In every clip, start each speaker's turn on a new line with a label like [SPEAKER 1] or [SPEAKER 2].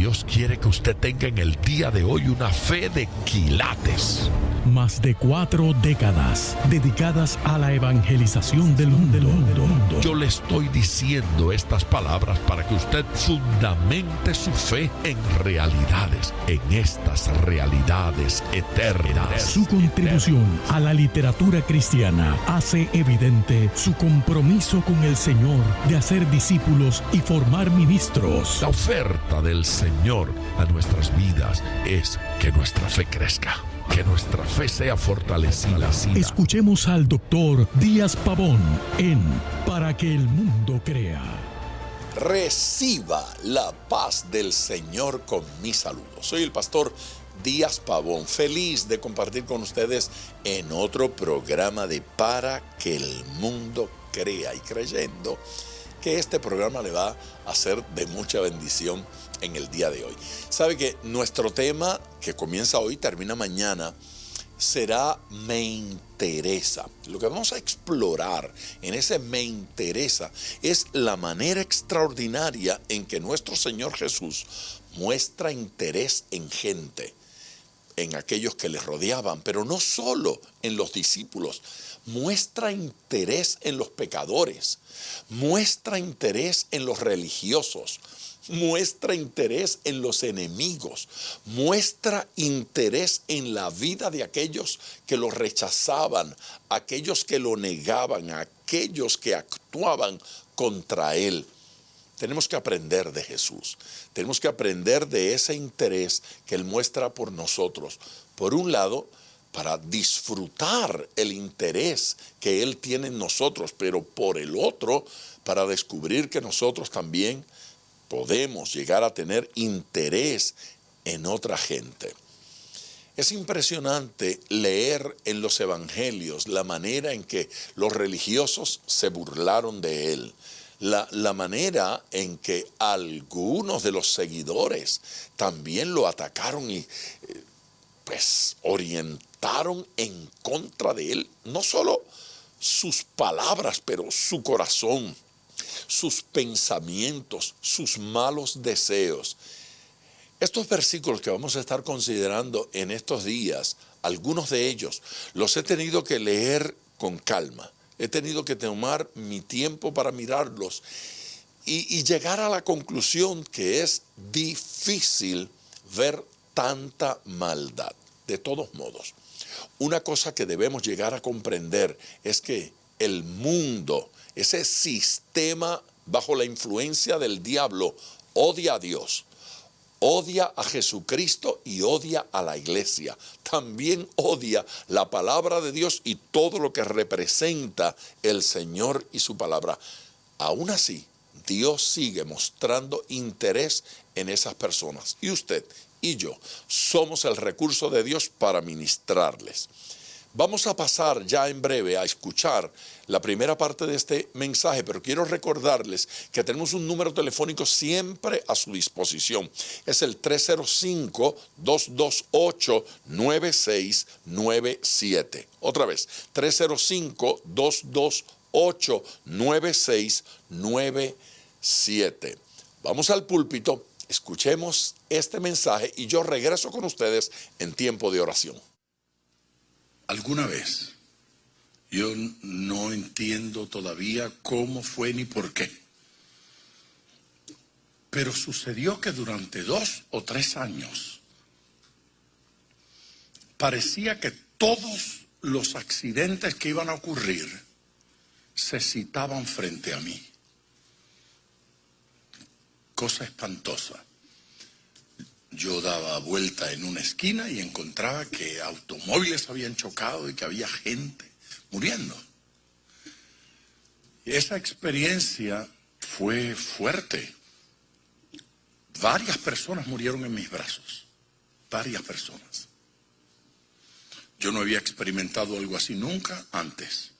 [SPEAKER 1] Dios quiere que usted tenga en el día de hoy una fe de quilates.
[SPEAKER 2] Más de 4 décadas dedicadas a la evangelización del mundo.
[SPEAKER 1] Yo le estoy diciendo estas palabras para que usted fundamente su fe en realidades, en estas realidades eternas.
[SPEAKER 2] Su contribución a la literatura cristiana hace evidente su compromiso con el Señor de hacer discípulos y formar ministros.
[SPEAKER 1] La oferta del Señor a nuestras vidas es que nuestra fe crezca, que nuestra fe sea fortalecida.
[SPEAKER 2] Escuchemos al doctor Díaz Pavón en Para que el mundo crea.
[SPEAKER 3] Reciba la paz del Señor con mi saludo. Soy el pastor Díaz Pavón, feliz de compartir con ustedes en otro programa de Para que el mundo crea, y creyendo que este programa le va a ser de mucha bendición en el día de hoy. Sabe que nuestro tema, que comienza hoy, termina mañana, será Me interesa. Lo que vamos a explorar en ese Me interesa es la manera extraordinaria en que nuestro Señor Jesús muestra interés en gente, en aquellos que le rodeaban, pero no solo en los discípulos. Muestra interés en los pecadores, muestra interés en los religiosos, muestra interés en los enemigos, muestra interés en la vida de aquellos que lo rechazaban, aquellos que lo negaban, aquellos que actuaban contra él. Tenemos que aprender de Jesús, tenemos que aprender de ese interés que él muestra por nosotros. Por un lado, para disfrutar el interés que él tiene en nosotros, pero por el otro, para descubrir que nosotros también podemos llegar a tener interés en otra gente. Es impresionante leer en los evangelios la manera en que los religiosos se burlaron de él, la manera en que algunos de los seguidores también lo atacaron y orientaron en contra de él, no solo sus palabras, pero su corazón, sus pensamientos, sus malos deseos. Estos versículos que vamos a estar considerando en estos días, algunos de ellos los he tenido que leer con calma. He tenido que tomar mi tiempo para mirarlos y llegar a la conclusión que es difícil ver tanta maldad. De todos modos, una cosa que debemos llegar a comprender es que el mundo, ese sistema bajo la influencia del diablo, odia a Dios, odia a Jesucristo y odia a la iglesia. También odia la palabra de Dios y todo lo que representa el Señor y su palabra. Aún así, Dios sigue mostrando interés en esas personas. Y usted y yo somos el recurso de Dios para ministrarles. Vamos a pasar ya en breve a escuchar la primera parte de este mensaje, pero quiero recordarles que tenemos un número telefónico siempre a su disposición. Es el 305-228-9697. Otra vez, 305-228-9697. Vamos al púlpito, escuchemos este mensaje y yo regreso con ustedes en tiempo de oración.
[SPEAKER 4] Alguna vez, yo no entiendo todavía cómo fue ni por qué, pero sucedió que durante 2 o 3 años parecía que todos los accidentes que iban a ocurrir se citaban frente a mí. Cosa espantosa. Yo daba vuelta en una esquina y encontraba que automóviles habían chocado y que había gente muriendo. Y esa experiencia fue fuerte. Varias personas murieron en mis brazos. Varias personas. Yo no había experimentado algo así nunca antes.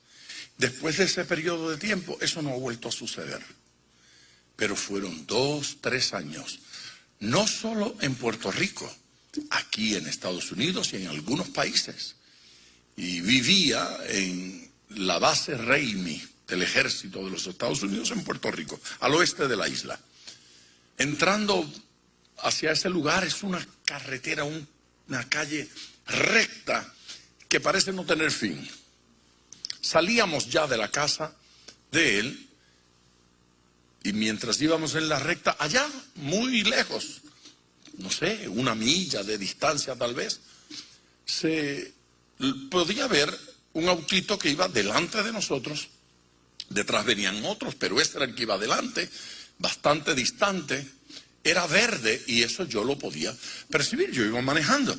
[SPEAKER 4] Después de ese periodo de tiempo, eso no ha vuelto a suceder. Pero fueron 2, 3 años. No solo en Puerto Rico, aquí en Estados Unidos y en algunos países. Y vivía en la base Raimi del ejército de los Estados Unidos en Puerto Rico, al oeste de la isla. Entrando hacia ese lugar es una carretera, una calle recta que parece no tener fin. Salíamos ya de la casa de él y mientras íbamos en la recta, allá muy lejos, no sé, 1 milla de distancia tal vez, se podía ver un autito que iba delante de nosotros. Detrás venían otros, pero este era el que iba adelante, bastante distante. Era verde y eso yo lo podía percibir. Yo iba manejando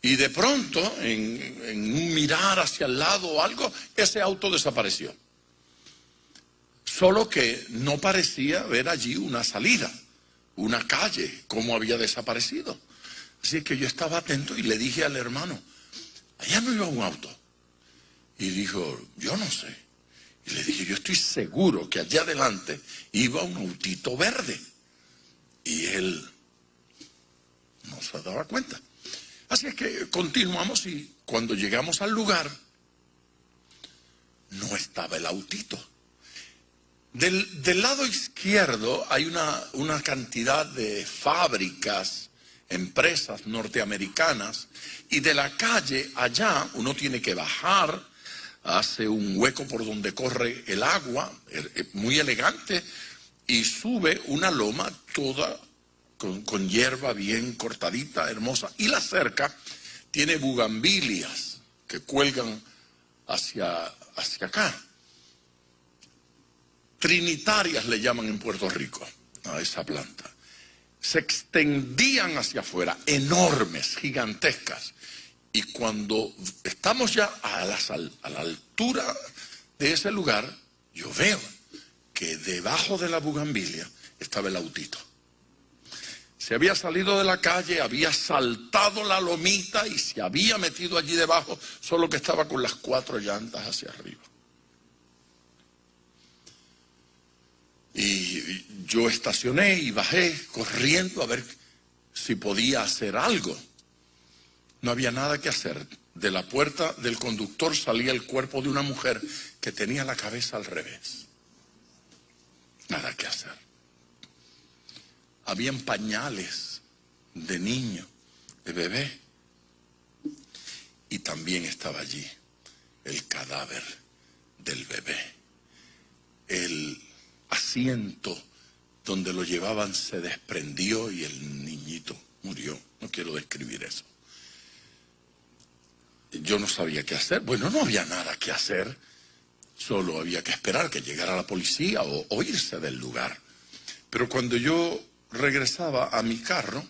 [SPEAKER 4] y de pronto, en un mirar hacia el lado o algo, ese auto desapareció. Solo que no parecía ver allí una salida, una calle, cómo había desaparecido. Así que yo estaba atento y le dije al hermano, allá no iba un auto. Y dijo, yo no sé. Y le dije, yo estoy seguro que allá adelante iba un autito verde. Y él no se daba cuenta. Así es que continuamos y cuando llegamos al lugar, no estaba el autito. Del lado izquierdo hay una cantidad de fábricas, empresas norteamericanas, y de la calle allá uno tiene que bajar, hace un hueco por donde corre el agua, muy elegante, y sube una loma toda con hierba bien cortadita, hermosa, y la cerca tiene bugambilias que cuelgan hacia acá. Trinitarias le llaman en Puerto Rico a esa planta. Se extendían hacia afuera, enormes, gigantescas. Y cuando estamos ya a la altura de ese lugar, yo veo que debajo de la bugambilia estaba el autito. Se había salido de la calle, había saltado la lomita y se había metido allí debajo, solo que estaba con las 4 llantas hacia arriba. Y yo estacioné y bajé corriendo a ver si podía hacer algo. No había nada que hacer. De la puerta del conductor salía el cuerpo de una mujer que tenía la cabeza al revés. Nada que hacer. Habían pañales de niño, de bebé. Y también estaba allí el cadáver del bebé. El asiento donde lo llevaban se desprendió y el niñito murió. No quiero describir eso. Yo no sabía qué hacer. Bueno, no había nada que hacer. Solo había que esperar que llegara la policía o irse del lugar. Pero cuando yo regresaba a mi carro,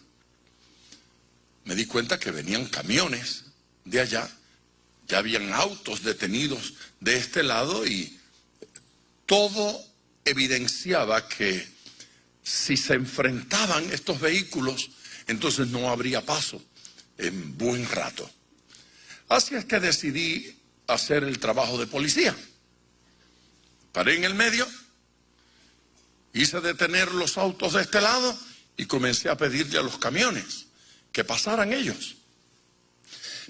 [SPEAKER 4] me di cuenta que venían camiones de allá. Ya habían autos detenidos de este lado y todo evidenciaba que si se enfrentaban estos vehículos, entonces no habría paso en buen rato. Así es que decidí hacer el trabajo de policía. Paré en el medio, hice detener los autos de este lado y comencé a pedirle a los camiones que pasaran ellos.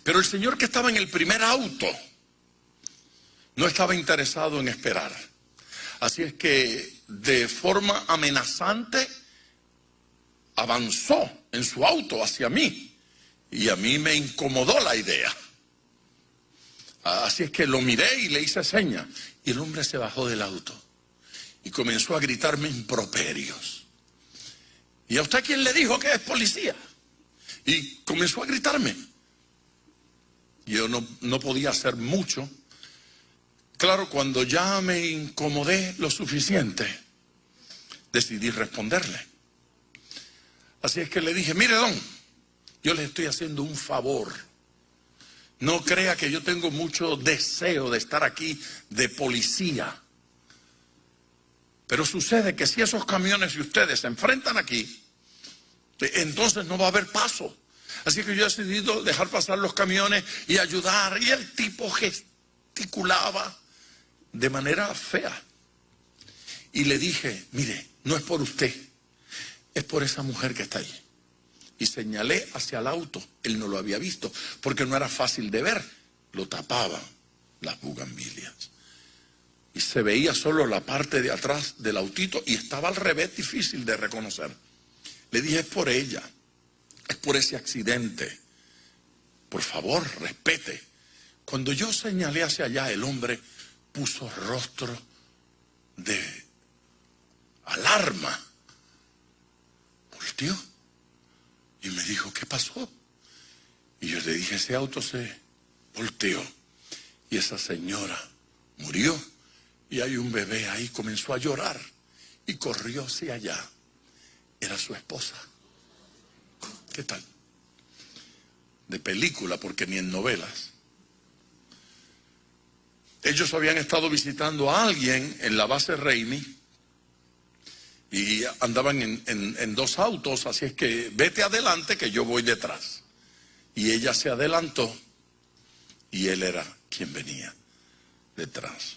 [SPEAKER 4] Pero el señor que estaba en el primer auto no estaba interesado en esperar. Así es que de forma amenazante avanzó en su auto hacia mí y a mí me incomodó la idea. Así es que lo miré y le hice seña y el hombre se bajó del auto y comenzó a gritarme improperios. ¿Y a usted quién le dijo que es policía? Y comenzó a gritarme. Yo no podía hacer mucho. Claro, cuando ya me incomodé lo suficiente, decidí responderle. Así es que le dije, mire don, yo le estoy haciendo un favor. No crea que yo tengo mucho deseo de estar aquí de policía. Pero sucede que si esos camiones y ustedes se enfrentan aquí, entonces no va a haber paso. Así que yo he decidido dejar pasar los camiones y ayudar. Y el tipo gesticulaba de manera fea. Y le dije, mire, no es por usted, es por esa mujer que está ahí. Y señalé hacia el auto. Él no lo había visto porque no era fácil de ver. Lo tapaban las bugambilias. Y se veía solo la parte de atrás del autito y estaba al revés, difícil de reconocer. Le dije, es por ella. por ese accidente. Por favor, respete. Cuando yo señalé hacia allá, el hombre puso rostro de alarma. Volteó y me dijo, ¿qué pasó? Y yo le dije, ese auto se volteó y esa señora murió y hay un bebé ahí. Comenzó a llorar y corrió hacia allá. Era su esposa. ¿Qué tal? De película, porque ni en novelas. Ellos habían estado visitando a alguien en la base Raimi y andaban en dos autos, así es que vete adelante que yo voy detrás. Y ella se adelantó y él era quien venía detrás.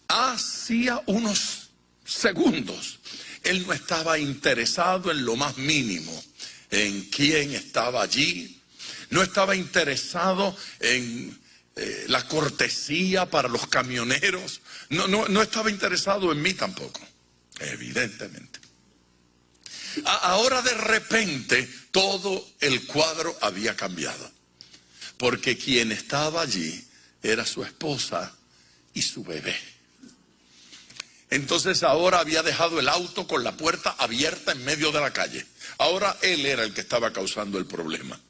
[SPEAKER 4] Hacía unos segundos él no estaba interesado en lo más mínimo, en quién estaba allí, no estaba interesado en la cortesía para los camioneros, no estaba interesado en mí tampoco, evidentemente. Ahora de repente todo el cuadro había cambiado, porque quien estaba allí era su esposa y su bebé. Entonces ahora había dejado el auto con la puerta abierta en medio de la calle. Ahora él era el que estaba causando el problema.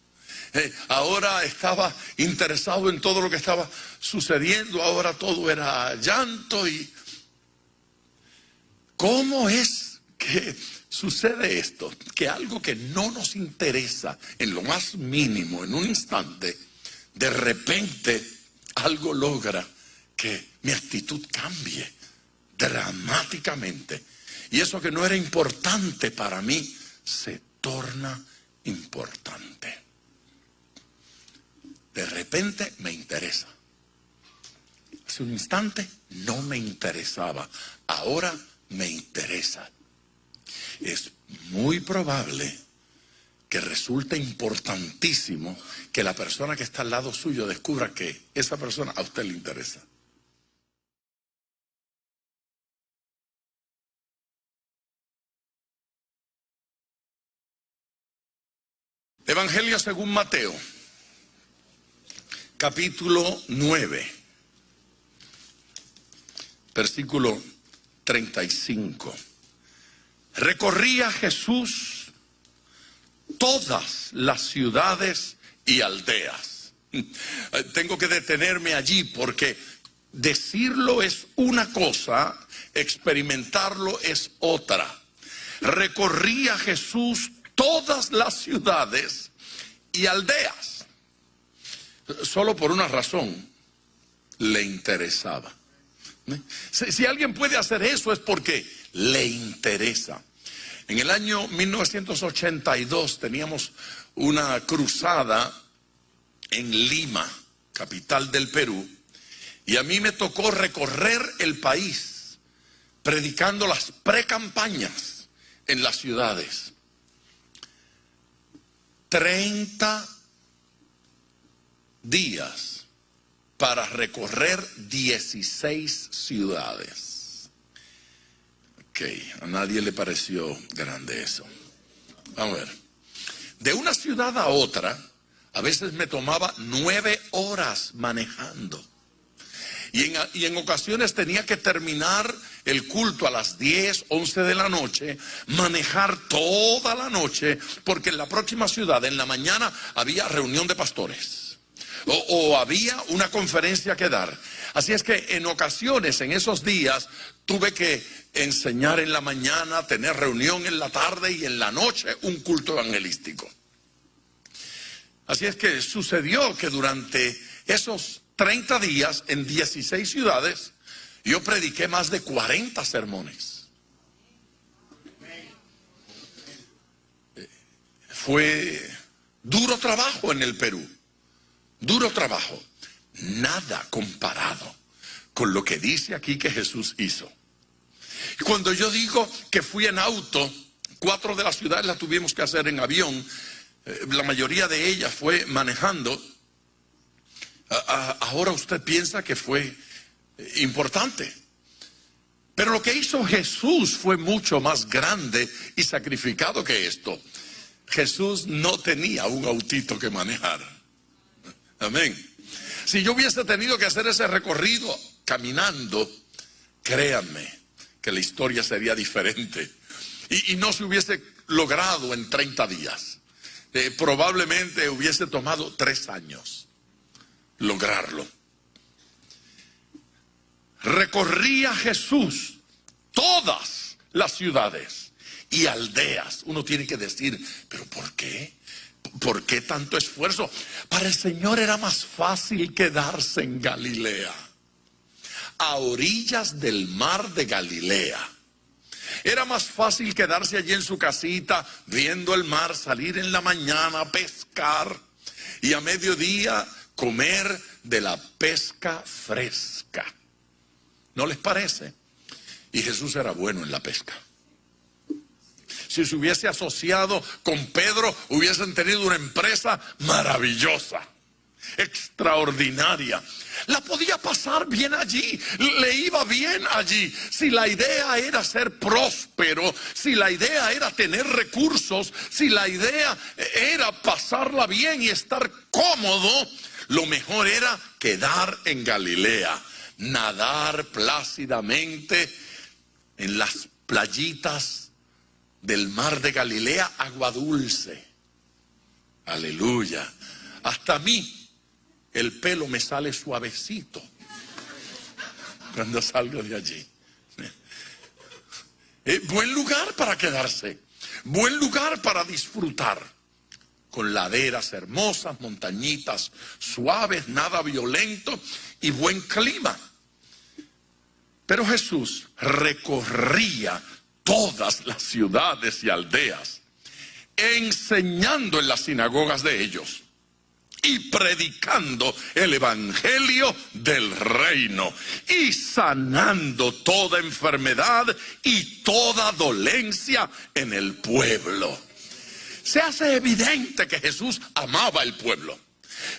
[SPEAKER 4] Ahora estaba interesado en todo lo que estaba sucediendo. Ahora todo era llanto. Y ¿cómo es que sucede esto? Que algo que no nos interesa en lo más mínimo, en un instante, de repente algo logra que mi actitud cambie dramáticamente, y eso que no era importante para mí se torna importante. De repente me interesa. Hace un instante no me interesaba, ahora me interesa. Es muy probable que resulte importantísimo que la persona que está al lado suyo descubra que esa persona a usted le interesa. Evangelio según Mateo, capítulo 9, versículo 35. Recorría Jesús todas las ciudades y aldeas. Tengo que detenerme allí porque decirlo es una cosa, experimentarlo es otra. Recorría Jesús todas las ciudades y aldeas. Solo por una razón, le interesaba. Si alguien puede hacer eso es porque le interesa. En el año 1982 teníamos una cruzada en Lima, capital del Perú, y a mí me tocó recorrer el país predicando las precampañas en las ciudades. 30 días para recorrer 16 ciudades. Ok, a nadie le pareció grande eso. Vamos a ver. De una ciudad a otra, a veces me tomaba 9 horas manejando. Y en ocasiones tenía que terminar el culto a las 10, 11 de la noche, manejar toda la noche, porque en la próxima ciudad, en la mañana, había reunión de pastores. O había una conferencia que dar. Así es que en ocasiones, en esos días, tuve que enseñar en la mañana, tener reunión en la tarde y en la noche un culto evangelístico. Así es que sucedió que durante esos 30 días en 16 ciudades, yo prediqué más de 40 sermones. Fue duro trabajo en el Perú, duro trabajo, nada comparado con lo que dice aquí que Jesús hizo. Y cuando yo digo que fui en auto, 4 de las ciudades las tuvimos que hacer en avión, la mayoría de ellas fue manejando. Ahora usted piensa que fue importante, pero lo que hizo Jesús fue mucho más grande y sacrificado que esto. Jesús no tenía un autito que manejar. Amén. Si yo hubiese tenido que hacer ese recorrido caminando, créanme que la historia sería diferente. Y no se hubiese logrado en 30 días. Probablemente hubiese tomado 3 años lograrlo. Recorría Jesús todas las ciudades y aldeas. Uno tiene que decir, ¿pero por qué? ¿Por qué tanto esfuerzo? Para el Señor era más fácil quedarse en Galilea, a orillas del mar de Galilea. Era más fácil quedarse allí en su casita, viendo el mar, salir en la mañana a pescar y a mediodía comer de la pesca fresca. ¿No les parece? Y Jesús era bueno en la pesca. Si se hubiese asociado con Pedro, hubiesen tenido una empresa maravillosa, extraordinaria. La podía pasar bien allí, le iba bien allí. Si la idea era ser próspero, si la idea era tener recursos, si la idea era pasarla bien y estar cómodo, lo mejor era quedar en Galilea, nadar plácidamente en las playitas del mar de Galilea, agua dulce. Aleluya. Hasta a mí el pelo me sale suavecito cuando salgo de allí. Buen lugar para quedarse, buen lugar para disfrutar, con laderas hermosas, montañitas suaves, nada violento y buen clima. Pero Jesús recorría todas las ciudades y aldeas, enseñando en las sinagogas de ellos y predicando el evangelio del reino y sanando toda enfermedad y toda dolencia en el pueblo. Se hace evidente que Jesús amaba el pueblo.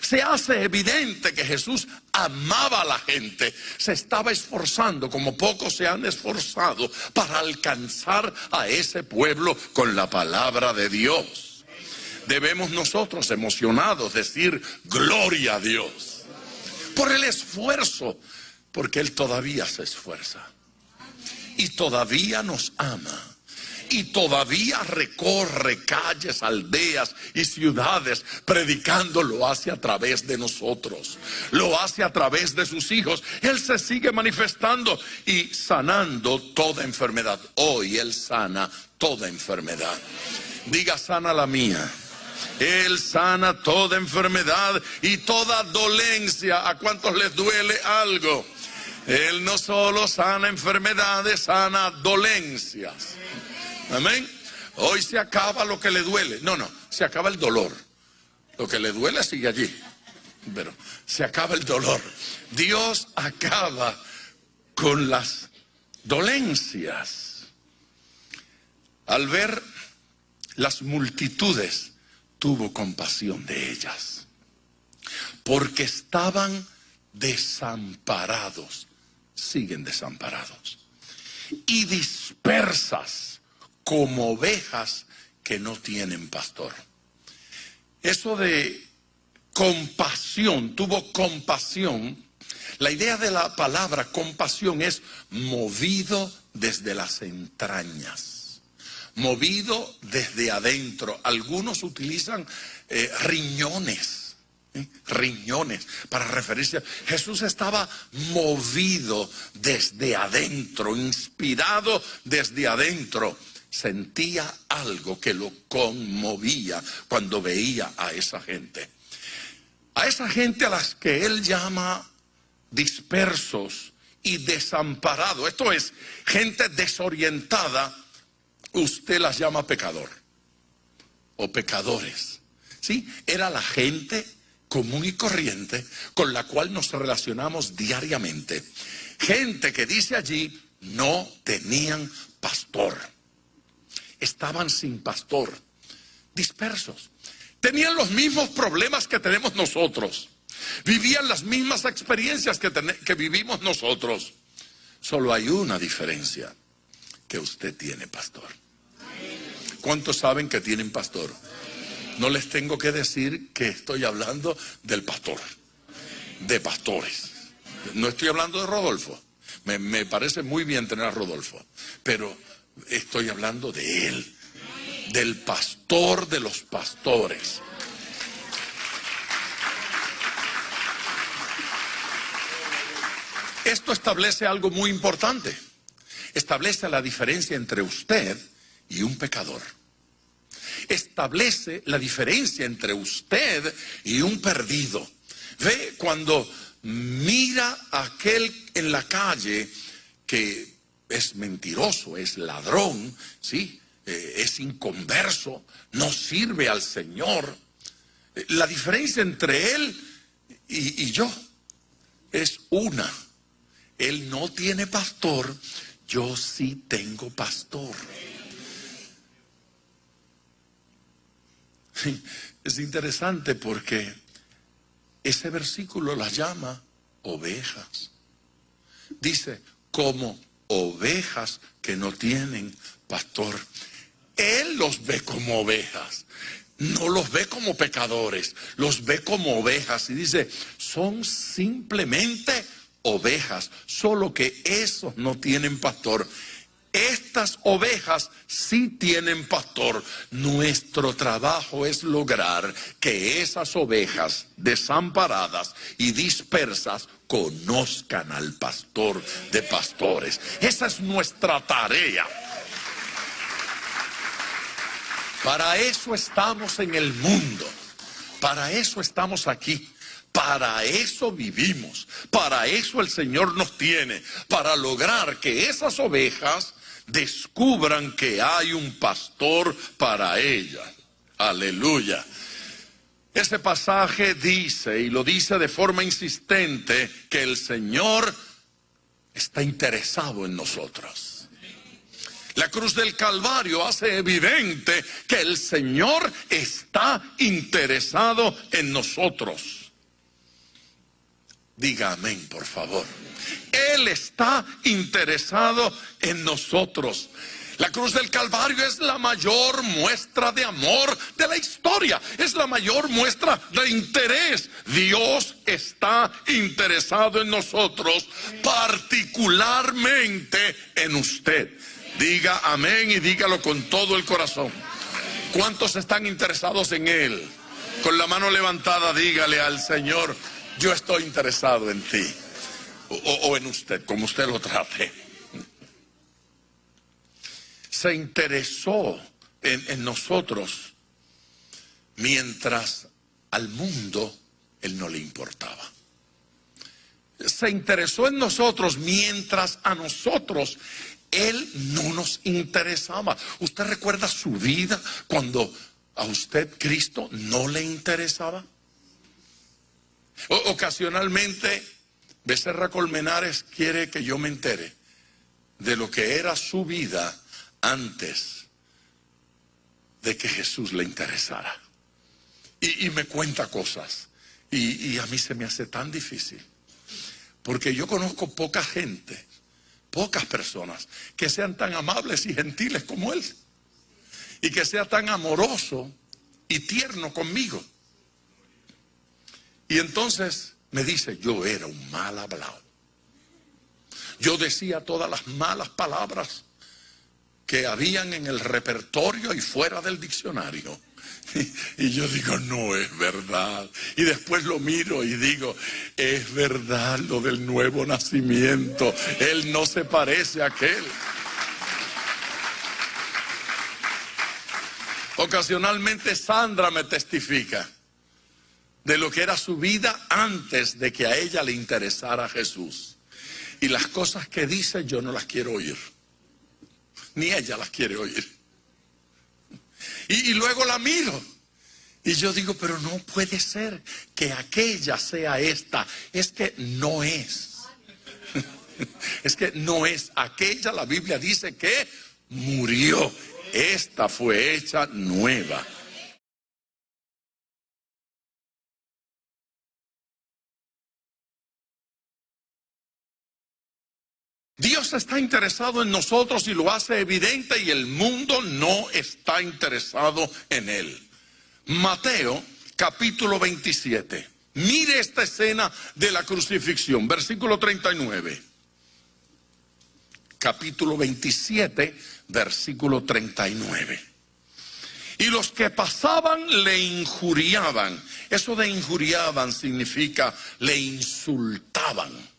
[SPEAKER 4] Se hace evidente que Jesús amaba a la gente. Se estaba esforzando como pocos se han esforzado para alcanzar a ese pueblo con la palabra de Dios. Debemos nosotros, emocionados, decir gloria a Dios por el esfuerzo, porque Él todavía se esfuerza y todavía nos ama. Y todavía recorre calles, aldeas y ciudades predicando. Lo hace a través de nosotros, lo hace a través de sus hijos. Él se sigue manifestando y sanando toda enfermedad. Hoy Él sana toda enfermedad. Diga: sana la mía. Él sana toda enfermedad y toda dolencia. ¿A cuántos les duele algo? Él no solo sana enfermedades, sana dolencias. Amén. Hoy se acaba lo que le duele. No, se acaba el dolor. Lo que le duele sigue allí, pero se acaba el dolor. Dios acaba con las dolencias. Al ver las multitudes, tuvo compasión de ellas, porque estaban desamparados, siguen desamparados, y dispersas como ovejas que no tienen pastor. Eso de compasión, tuvo compasión. La idea de la palabra compasión es movido desde las entrañas, movido desde adentro. Algunos utilizan riñones para referirse a Jesús. Estaba movido desde adentro, inspirado desde adentro. Sentía algo que lo conmovía cuando veía a esa gente. A esa gente a las que Él llama dispersos y desamparados. Esto es, gente desorientada, usted las llama pecador o pecadores. ¿Sí? Era la gente común y corriente con la cual nos relacionamos diariamente. Gente que dice allí, no tenían pastor. Estaban sin pastor, dispersos. Tenían los mismos problemas que tenemos nosotros. Vivían las mismas experiencias que vivimos nosotros. Solo hay una diferencia: que usted tiene pastor. ¿Cuántos saben que tienen pastor? No les tengo que decir que estoy hablando del pastor, de pastores. No estoy hablando de Rodolfo. Me parece muy bien tener a Rodolfo, pero estoy hablando de él, del pastor de los pastores. Esto establece algo muy importante. Establece la diferencia entre usted y un pecador. Establece la diferencia entre usted y un perdido. Ve, cuando mira a aquel en la calle que es mentiroso, es ladrón, ¿sí? Es inconverso, no sirve al Señor. La diferencia entre él y yo es una. Él no tiene pastor, yo sí tengo pastor. Es interesante porque ese versículo las llama ovejas. Dice, como ovejas que no tienen pastor. Él los ve como ovejas, no los ve como pecadores, los ve como ovejas. Y dice, son simplemente ovejas, solo que esos no tienen pastor. Estas ovejas sí tienen pastor. Nuestro trabajo es lograr que esas ovejas desamparadas y dispersas conozcan al pastor de pastores. Esa es nuestra tarea. Para eso estamos en el mundo. Para eso estamos aquí. Para eso vivimos. Para eso el Señor nos tiene. Para lograr que esas ovejas descubran que hay un pastor para ellas. Aleluya. Ese pasaje dice, y lo dice de forma insistente, que el Señor está interesado en nosotros. La cruz del Calvario hace evidente que el Señor está interesado en nosotros. Diga amén, por favor. Él está interesado en nosotros. La cruz del Calvario es la mayor muestra de amor de la historia. Es la mayor muestra de interés. Dios está interesado en nosotros, particularmente en usted. Diga amén y dígalo con todo el corazón. ¿Cuántos están interesados en Él? Con la mano levantada, dígale al Señor, yo estoy interesado en ti. O en usted, como usted lo trate. Se interesó en nosotros mientras al mundo Él no le importaba. Se interesó en nosotros mientras a nosotros Él no nos interesaba. ¿Usted recuerda su vida cuando a usted Cristo no le interesaba? Ocasionalmente Becerra Colmenares quiere que yo me entere de lo que era su vida antes de que Jesús le interesara. Y me cuenta cosas. Y a mí se me hace tan difícil. Porque yo conozco poca gente, pocas personas que sean tan amables y gentiles como él. Y que sea tan amoroso y tierno conmigo. Y entonces me dice, yo era un mal hablado. Yo decía todas las malas palabras que habían en el repertorio y fuera del diccionario. Y yo digo, no es verdad. Y después lo miro y digo, es verdad lo del nuevo nacimiento. Él no se parece a aquel. Ocasionalmente Sandra me testifica de lo que era su vida antes de que a ella le interesara Jesús. Y las cosas que dice yo no las quiero oír. Ni ella las quiere oír. Y luego la miro. Y yo digo, pero no puede ser que aquella sea esta. Es que no es. Es que no es. Aquella, la Biblia dice que murió. Esta fue hecha nueva. Dios está interesado en nosotros y lo hace evidente, y el mundo no está interesado en él. Mateo capítulo 27. Mire esta escena de la crucifixión, versículo 39. Capítulo 27, versículo 39. Y los que pasaban le injuriaban. Eso de injuriaban significa le insultaban.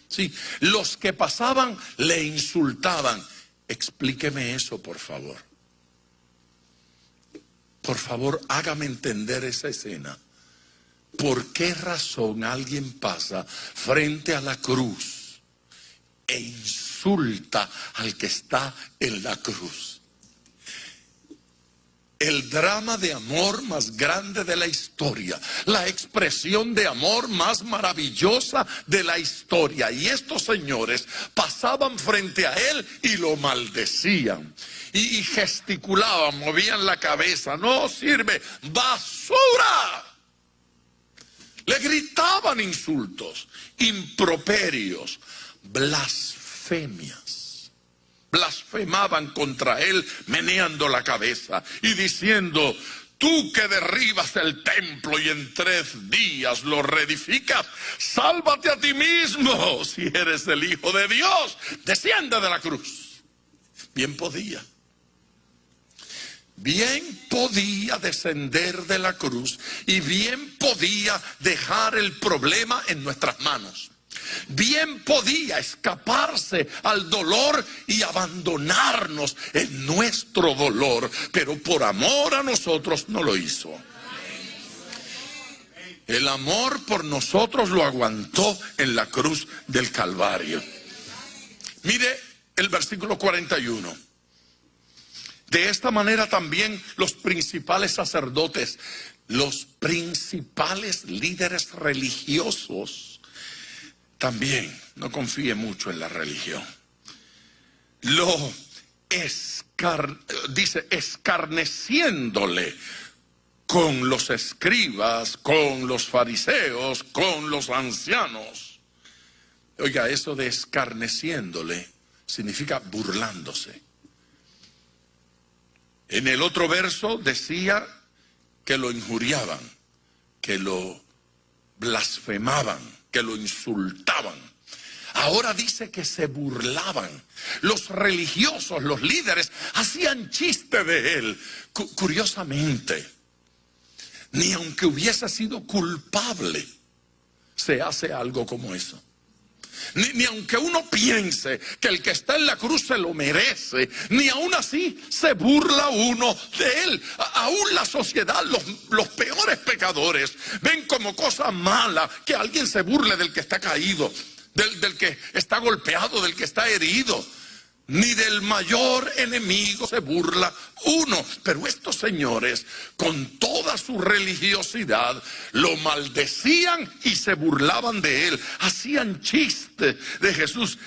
[SPEAKER 4] Sí, los que pasaban le insultaban. Explíqueme eso, por favor. Por favor, hágame entender esa escena. ¿Por qué razón alguien pasa frente a la cruz e insulta al que está en la cruz? El drama de amor más grande de la historia, la expresión de amor más maravillosa de la historia. Y estos señores pasaban frente a él y lo maldecían. Y gesticulaban, movían la cabeza. No sirve, basura. Le gritaban insultos, improperios, blasfemias. Blasfemaban contra él, meneando la cabeza y diciendo: tú que derribas el templo y en 3 días lo reedificas, sálvate a ti mismo. Si eres el Hijo de Dios, desciende de la cruz. Bien podía descender de la cruz, y bien podía dejar el problema en nuestras manos. Bien podía escaparse al dolor y abandonarnos en nuestro dolor, pero por amor a nosotros no lo hizo. El amor por nosotros lo aguantó en la cruz del Calvario. Mire el versículo 41. De esta manera también los principales sacerdotes, los principales líderes religiosos, también, no confíe mucho en la religión, dice, escarneciéndole con los escribas, con los fariseos, con los ancianos. Oiga, eso de escarneciéndole significa burlándose. En el otro verso decía que lo injuriaban, que lo blasfemaban, que lo insultaban. Ahora dice que se burlaban. Los religiosos, los líderes, hacían chiste de él. Curiosamente, ni aunque hubiese sido culpable, se hace algo como eso. Ni aunque uno piense que el que está en la cruz se lo merece, ni aún así se burla uno de él. Aún la sociedad, los peores pecadores, ven como cosa mala que alguien se burle del que está caído, del que está golpeado, del que está herido. Ni del mayor enemigo se burla uno. Pero estos señores, con toda su religiosidad, lo maldecían y se burlaban de él. Hacían chiste de Jesús,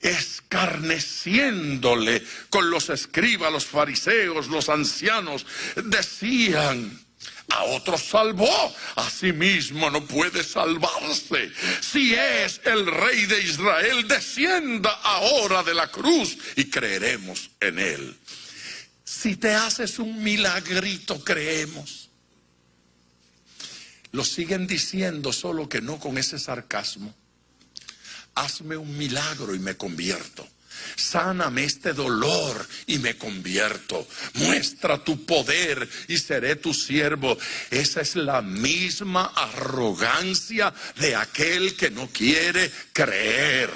[SPEAKER 4] escarneciéndole con los escribas, los fariseos, los ancianos. Decían: a otros salvó, a sí mismo no puede salvarse. Si es el Rey de Israel, descienda ahora de la cruz y creeremos en él. Si te haces un milagrito, creemos. Lo siguen diciendo, solo que no con ese sarcasmo. Hazme un milagro y me convierto. Sáname este dolor y me convierto. Muestra tu poder y seré tu siervo. Esa es la misma arrogancia de aquel que no quiere creer.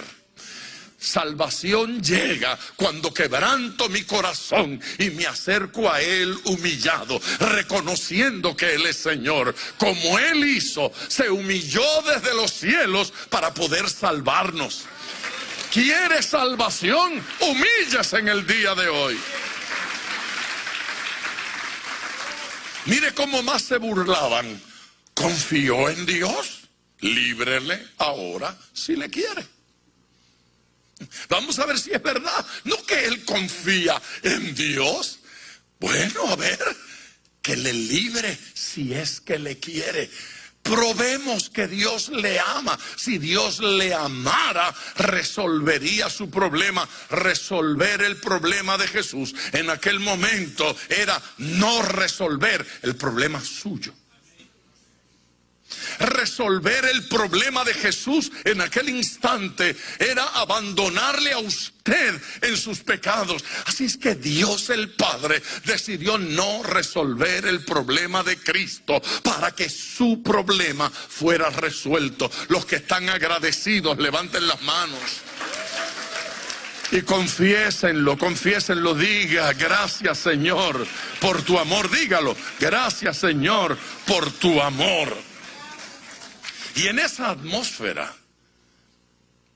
[SPEAKER 4] Salvación llega cuando quebranto mi corazón y me acerco a Él humillado, reconociendo que Él es Señor. Como Él hizo, se humilló desde los cielos para poder salvarnos. ¿Quieres salvación? Humíllase en el día de hoy. Mire cómo más se burlaban. ¿Confió en Dios? Líbrele ahora si le quiere. Vamos a ver si es verdad. No que él confía en Dios. Bueno, a ver, que le libre si es que le quiere. Probemos que Dios le ama. Si Dios le amara, resolvería su problema. Resolver el problema de Jesús en aquel momento era no resolver el problema suyo. Resolver el problema de Jesús en aquel instante era abandonarle a usted en sus pecados. Así es que Dios el Padre decidió no resolver el problema de Cristo para que su problema fuera resuelto. Los que están agradecidos, levanten las manos y confiésenlo, diga: gracias, Señor, por tu amor. Dígalo: gracias, Señor, por tu amor. Y en esa atmósfera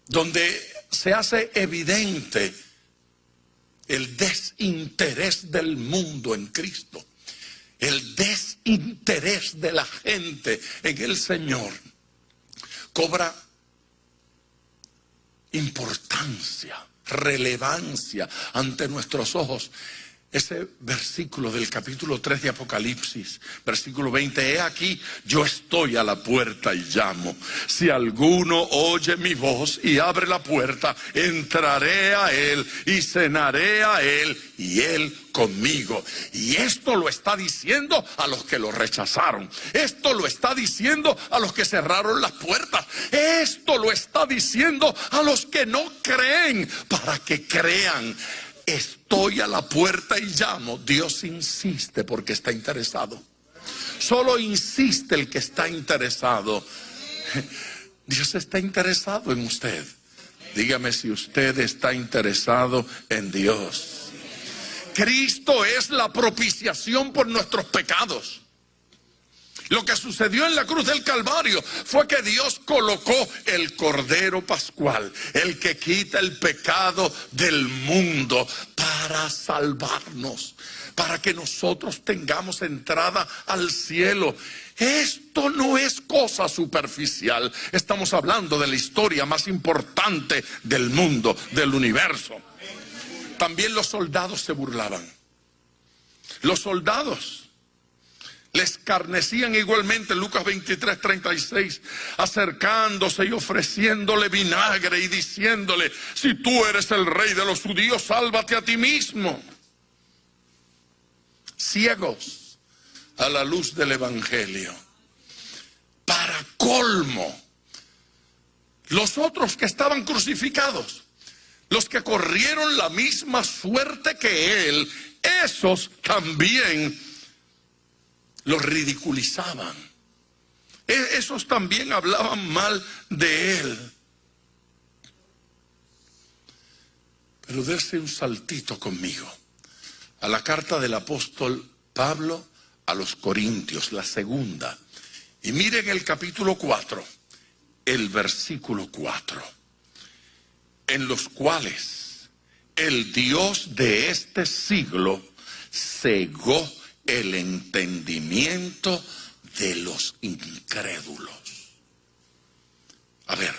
[SPEAKER 4] donde se hace evidente el desinterés del mundo en Cristo, el desinterés de la gente en el Señor, cobra importancia, relevancia ante nuestros ojos ese versículo del capítulo 3 de Apocalipsis, versículo 20: he aquí, yo estoy a la puerta y llamo. Si alguno oye mi voz y abre la puerta, entraré a él y cenaré a él y él conmigo. Y esto lo está diciendo a los que lo rechazaron. Esto lo está diciendo a los que cerraron las puertas. Esto lo está diciendo a los que no creen, para que crean. Estoy a la puerta y llamo. Dios insiste porque está interesado. Solo insiste el que está interesado. Dios está interesado en usted. Dígame si usted está interesado en Dios. Cristo es la propiciación por nuestros pecados. Lo que sucedió en la cruz del Calvario fue que Dios colocó el Cordero Pascual, el que quita el pecado del mundo, para salvarnos, para que nosotros tengamos entrada al cielo. Esto no es cosa superficial. Estamos hablando de la historia más importante del mundo, del universo. También los soldados se burlaban. Los soldados le escarnecían igualmente. Lucas 23:36, acercándose y ofreciéndole vinagre y diciéndole: si tú eres el rey de los judíos, sálvate a ti mismo. Ciegos a la luz del evangelio. Para colmo, los otros que estaban crucificados, los que corrieron la misma suerte que él, esos también los ridiculizaban. Esos también hablaban mal de él. Pero dése un saltito conmigo a la carta del apóstol Pablo a los Corintios, la segunda. Y miren el capítulo 4, el versículo 4. En los cuales el Dios de este siglo cegó el entendimiento de los incrédulos. A ver,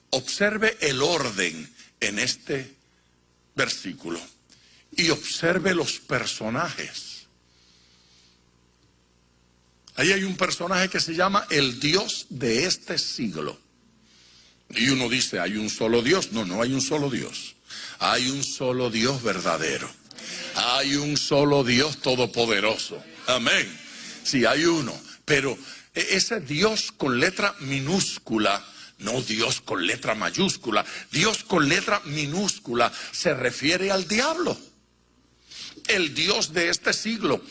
[SPEAKER 4] observe el orden en este versículo y observe los personajes. Ahí hay un personaje que se llama el Dios de este siglo. Y uno dice: ¿hay un solo Dios? No, no hay un solo Dios. Hay un solo Dios verdadero. Hay un solo Dios todopoderoso. Amén. Sí, hay uno. Pero ese Dios con letra minúscula, no Dios con letra mayúscula. Dios con letra minúscula se refiere al diablo. El Dios de este siglo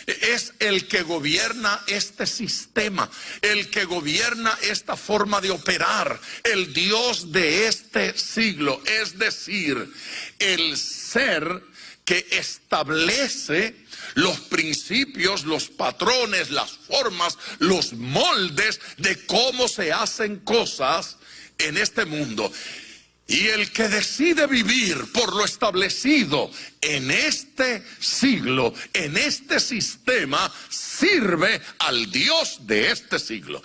[SPEAKER 4] es el que gobierna este sistema, el que gobierna esta forma de operar. El Dios de este siglo, es decir, el ser que establece los principios, los patrones, las formas, los moldes de cómo se hacen cosas en este mundo. Y el que decide vivir por lo establecido en este siglo, en este sistema, sirve al Dios de este siglo.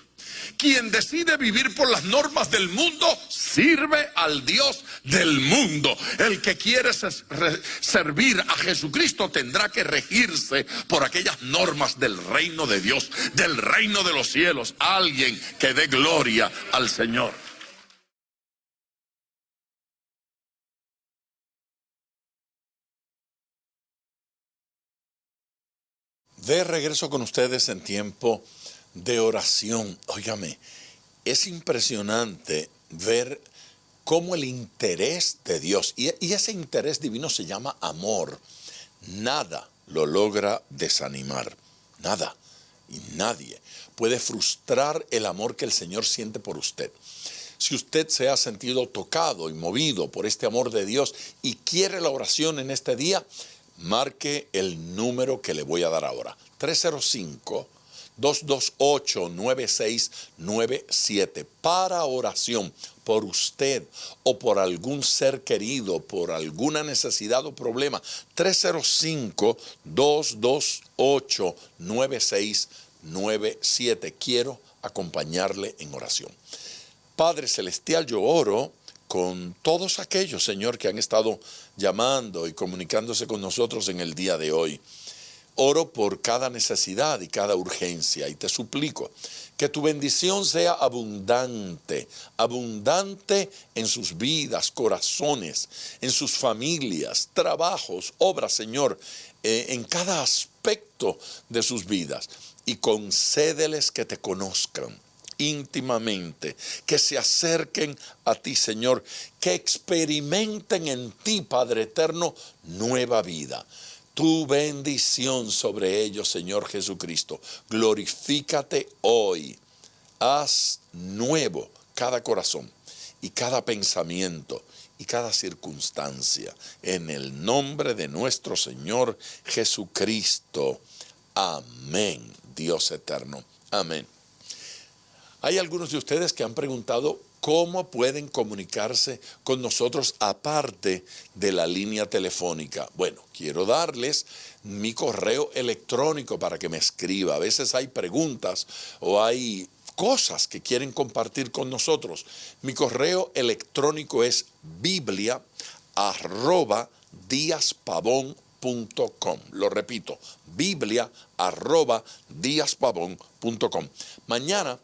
[SPEAKER 4] Quien decide vivir por las normas del mundo, sirve al Dios del mundo. El que quiere servir a Jesucristo tendrá que regirse por aquellas normas del reino de Dios, del reino de los cielos. Alguien que dé gloria al Señor.
[SPEAKER 3] De regreso con ustedes en tiempo de oración. Óigame, es impresionante ver cómo el interés de Dios, y ese interés divino se llama amor, nada lo logra desanimar. Nada y nadie puede frustrar el amor que el Señor siente por usted. Si usted se ha sentido tocado y movido por este amor de Dios y quiere la oración en este día, marque el número que le voy a dar ahora. 305-228-9697 para oración por usted o por algún ser querido, por alguna necesidad o problema. 305-228-9697. Quiero acompañarle en oración. Padre Celestial, yo oro con todos aquellos, Señor, que han estado llamando y comunicándose con nosotros en el día de hoy. Oro por cada necesidad y cada urgencia y te suplico que tu bendición sea abundante, abundante en sus vidas, corazones, en sus familias, trabajos, obras, Señor, en cada aspecto de sus vidas. Y concédeles que te conozcan íntimamente, que se acerquen a ti, Señor, que experimenten en ti, Padre eterno, nueva vida. Tu bendición sobre ellos, Señor Jesucristo. Glorifícate hoy. Haz nuevo cada corazón y cada pensamiento y cada circunstancia. En el nombre de nuestro Señor Jesucristo. Amén. Dios eterno. Amén. Hay algunos de ustedes que han preguntado cómo pueden comunicarse con nosotros aparte de la línea telefónica. Bueno, quiero darles mi correo electrónico para que me escriba. A veces hay preguntas o hay cosas que quieren compartir con nosotros. Mi correo electrónico es biblia@diaspavon.com. Lo repito, biblia@diaspavon.com. Mañana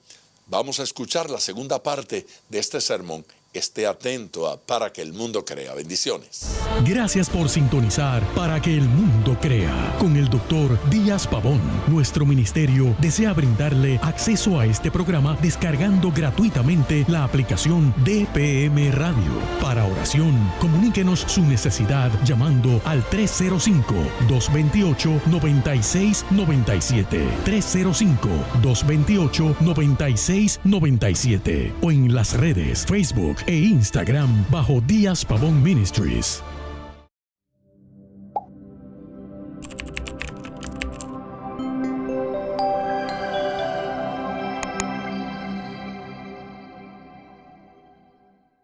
[SPEAKER 3] vamos a escuchar la segunda parte de este sermón. Esté atento a Para que el Mundo Crea. Bendiciones.
[SPEAKER 2] Gracias por sintonizar Para que el Mundo Crea con el Dr. Díaz Pavón. Nuestro ministerio desea brindarle acceso a este programa descargando gratuitamente la aplicación DPM Radio. Para oración, comuníquenos su necesidad llamando al 305-228-9697. 305-228-9697 o en las redes Facebook e Instagram bajo Díaz Pavón Ministries.